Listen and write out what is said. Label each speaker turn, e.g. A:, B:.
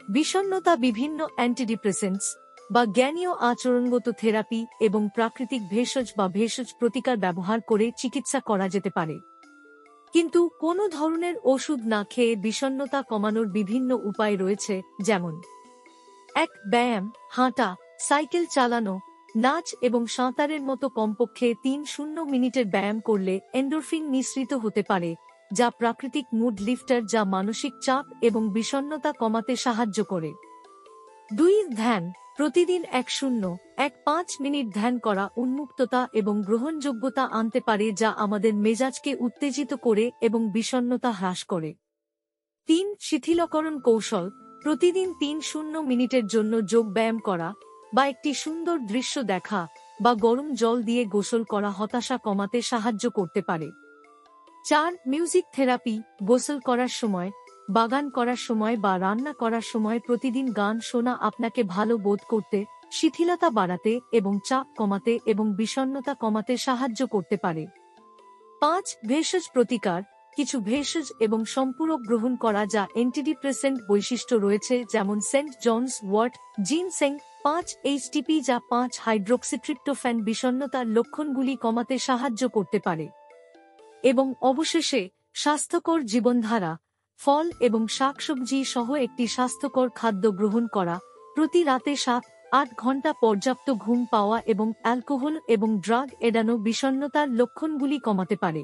A: বিষণ্ণতা বিভিন্ন অ্যান্টিডিপ্রেসেন্টস বা জ্ঞানীয় আচরণগত থেরাপি এবং প্রাকৃতিক ভেষজ বা ভেষজ প্রতিকার ব্যবহার করে চিকিৎসা করা যেতে পারে। কিন্তু কোনো ধরনের ওষুধ না খেয়ে বিষণ্ণতা কমানোর বিভিন্ন উপায় রয়েছে, যেমন ১. ব্যায়াম, হাঁটা, সাইকেল চালানো, নাচ এবং সাঁতারের মতো কমপক্ষে ৩০ মিনিটের ব্যায়াম করলে এন্ডোরফিন নিঃসৃত হতে পারে, যা প্রাকৃতিক মুড লিফটার যা মানসিক চাপ এবং বিষণ্ণতা কমাতে সাহায্য করে। ২. ধ্যান, প্রতিদিন ১-০-১-৫ মিনিট ধ্যান করা উন্মুক্ততা এবং গ্রহণযোগ্যতা আনতে পারে যা আমাদের মেজাজকে উত্তেজিত করে এবং বিষণ্ণতা হ্রাস করে। ৩. শিথিলকরণ কৌশল, প্রতিদিন ৩-০ মিনিটের জন্য যোগ ব্যায়াম করা বা একটি সুন্দর দৃশ্য দেখা বা গরম জল দিয়ে গোসল করা হতাশা কমাতে সাহায্য করতে পারে। ৪. মিউজিক থেরাপি, গোসল করার সময়, বাগান করার সময় বা রান্না করার সময় প্রতিদিন গান শোনা আপনাকে ভালো বোধ করতে, শিথিলতা বাড়াতে এবং চাপ কমাতে এবং বিষণ্ণতা কমাতে সাহায্য করতে পারে। ৫. ভেষজ প্রতিকার, কিছু ভেষজ এবং সম্পূরক গ্রহণ করা যা অ্যান্টিডিপ্রেসেন্ট বৈশিষ্ট্য রয়েছে, যেমন সেন্ট জনস ওয়ার্ট, জিনসেং ৫-HTP যা ৫-হাইড্রোক্সিট্রিপ্টোফ্যান বিষণ্ণতার লক্ষণগুলি কমাতে সাহায্য করতে পারে। এবং অবশেষে স্বাস্থ্যকর জীবনধারা, ফল এবং শাকসবজি সহ একটি স্বাস্থ্যকর খাদ্য গ্রহণ করা, প্রতি রাতে ৭-৮ ঘন্টা পর্যাপ্ত ঘুম পাওয়া এবং অ্যালকোহল এবং ড্রাগ এড়ানো বিষণ্ণতার লক্ষণগুলি কমাতে পারে।